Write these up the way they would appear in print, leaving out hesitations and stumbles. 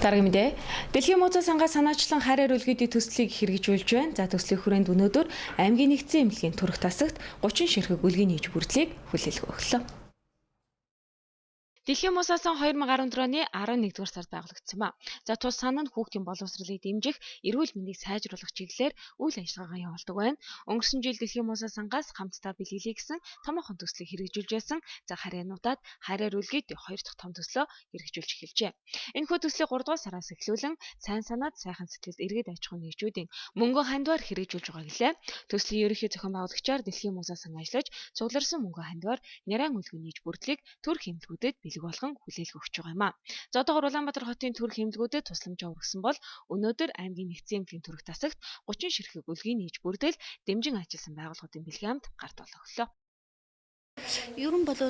Дарга мэдээ. Дэлхийн музей сангаас санаачлан харьяар үлгэдийн төслийг хэрэгжүүлж байна. За төслийн хүрээнд өнөөдөр аймгийн нэгдсэн эмнэлгийн төрх тасагт 30 ширхэг үлгийн нийж бүрдлийг хүлээлт өглөө. Дэлхийн музей сан 2014 оны 11-р сард байгуулагдсан ба. За тус сан нь хүүхдийн боловсролыг дэмжих, эрүүл мэндийг сайжруулах чиглэлээр үйл ажиллагаагаа явуулдаг байна. Өнгөрсөн жил Дэлхийн музей сангаас хамтдаа бэлгэлээ гэсэн томоохон төслийг хэрэгжүүлж байсан. За харьяануудад харьяар үлгэд 2 дахь том төслөө хэрэгжүүлж эхэлжээ. Энэхүү төслийг 3 дугаар сараас эхлүүлэн сайн санаад сайхан сэтгэлд иргэд аж ахуйн нэгжүүдийн мөнгөн хандвар хэрэгжүүлж байгаа гэлээ. Төслийн ерөнхий зохион байгуулагчаар Дэлхийн музей сан ажиллаж цугларсан мөнгөн хандвар нярайн үлгэн нийж бүрдлийг төрх эмнэлгүүдэд бэлэг болгон хүлээлт өгч байгаа юм а. За одоогоор Улаанбаатар хотын төрх эмнэлгүүдэд тусламжаа өргөсөн бол өнөөдөр аймгийн нэгдсэн эмнэлгийн төрх тасагт 30 ширхэг үлгийн нийж бүрдэл дэмжин ажилласан байгууллагуудын бэлгийн хамт гарт олгоглоо. Ер нь бол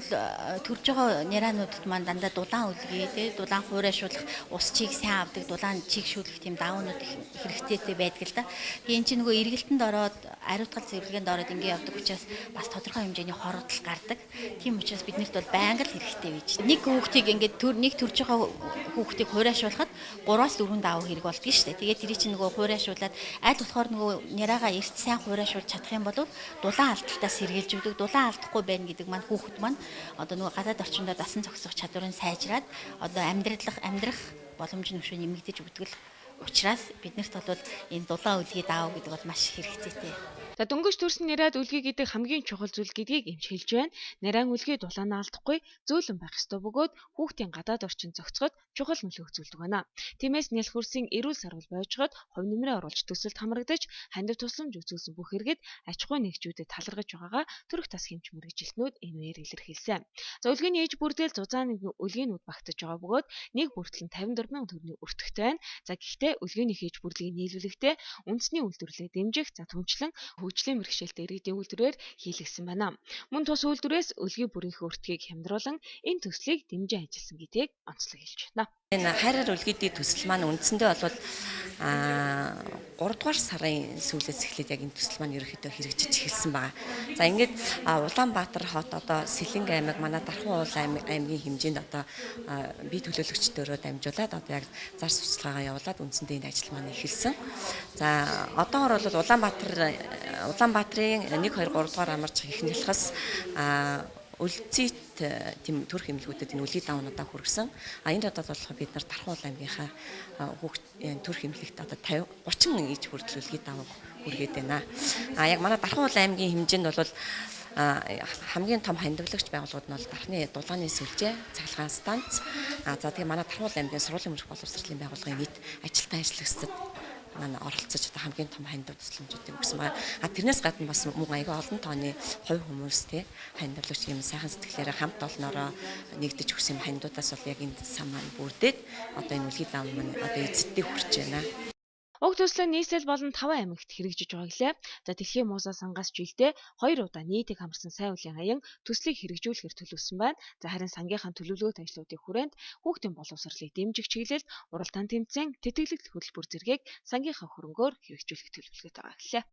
төрж байгаа няраануудад маань дандаа дулаан үлгий, дулаан хуурайшуулах, ус чийг сайн авдаг, дулаан чийг шүүлэх тийм даваанууд их хэрэгцээтэй байдаг л да. Тийм чи нөгөө эргэлтэнд ороод, ариутгал цэвэрлэгэнд ороод ингэ явдаг учраас бас тодорхой хэмжээний хордол гардаг. Тийм учраас биднэрт бол байнга л хэрэгтэй байж. Нэг хүүхдийг ингээд нэг төрж байгаа хүүхдийг хуурайшуулахад 3-4 даваа хэрэг болдгоо шүү дээ. Тэгээд тэр чинь нөгөө хуурайшуулаад аль болохоор нөгөө няраага эрт сайн хуурайшуулж чадах юм бол дулаан алдалтаас сэргийлж өгдөг, дулаан алдахгүй байна гэдэг маань хүүхэд маань одоо нөгөө гадаад орчиндөө дасан зохицох чадварыг сайжраад одоо амьдрах боломж нөхшөө нэмэгдэж өгдөг л учраас биднэрт бол энэ дулаан үлгий даав гэдэг бол маш хэрэгцээтэй. За дөнгөж төрсөн нэрээд үлгий гэдэг хамгийн чухал зүйл гэдгийг эмчилж байна. Нарийн үлгий дулаанаа алдахгүй зөөлөн байх ёстой бөгөөд хүүхдийн гадаад орчин зохицоход чухал нөлөө үзүүлдэг байна. Тиймээс нялх хөрсийн эрүүл сарвал бойжоход хувь нэмрээ оруулж төсөлд хамрагдаж хандив тусламж үзүүлсэн бүх иргэд аж ахуйн нэгжүүдэд талархаж байгаагаа төрх тас хэмж мэргэжилтнүүд энэ үеэр илэрхийлсэн. За үлгийн ээж бүрдэл зузааны үлгийнүүд багтаж байгаа бөгөөд нэг бүртэл нь 54 мянган төгрөгийн өртөгтэй байна. За гэхдээ үлгийнийх ээж бүрдлийг нийлүүлэхдээ үндэсний үйлдвэрлэлээ дэмжих за түнчлэн хөгжлийн бэрхшээлтэй иргэдийн үйлдвэрээр хийлгэсэн байна. Мөн тус үйлдвэрээс үлгийн бүрийнхээ өртгийг хямдруулан энэ төслийг дэмжин ажилласан гэдгийг онцлог хэлж байна. Энэ харьяар үлгэдийн төсөл маань үндсэндээ бол 3 дугаар сарын сүүлээс эхлээд яг энэ төсөл маань ерөөхдөө хэрэгжиж эхэлсэн байна. За ингээд Улаанбаатар хот одоо Сэлэнг аймаг манай Дархан уул аймгийн хэмжээнд одоо бие төлөөлөгчдөрөө дамжуулаад одоо яг зар сурталчилгаагаа явуулаад үндсэндээ энэ ажил маань эхэлсэн. За одоогор бол Улаанбаатарын 1 2 3 дугаар амарч ихний талхаас үлцэт тийм төрх эмнэлгүүдэд энэ үлгий давнуудаа хүргэсэн. Энэ удаад болохоор бид нар Дархан уул аймгийнхаа төрх эмнэлэгт одоо 30 иж хүртэл үлгий даваг хүргээд байна. Яг манай Дархан уул аймгийн хэмжээнд бол хамгийн том хандивлагч байгууллагууд нь бол Дарханы дулааны сүлжээ, цахилгаан станц. За тэгээ манай Дархан уул аймгийн сургуулийн мөрөх боловсролын байгууллагын нийт ажилтан ажиллагчдад манай оролцож одоо хамгийн том хандив тусламжуудыг өгсөн байна. Тэрнээс гадна бас мөн аяга олон тооны хувь хүмүүс те хандивлагч юм сайхан сэтгэлээрээ хамт олноороо нэгдэж өгсөн хандивуудаас бол яг энэ сан маань бүрдээд одоо энэ үлгий даам маань одоо эцэдтэй хүрч байна. Уг төслөө нийслэл болон 5 аймагт хэрэгжиж байгаа гэлээ. За Дэлхийн музей сангаас жилдээ 2 удаа нийтийг хамарсан сайн үеийн аян төслийг хэрэгжүүлэхээр төлөвлөсөн байна. За харин сангийнхаа төлөвлөгөөт ажлуудын хүрээнд хүүхдийн боловсролыг дэмжих чиглэлд уралдаан тэмцээн тэтгэлэг хөтөлбөр зэргийг сангийнхаа хөрөнгөөр хэрэгжүүлэх төлөвлөгөөтэй байгаа гэлээ.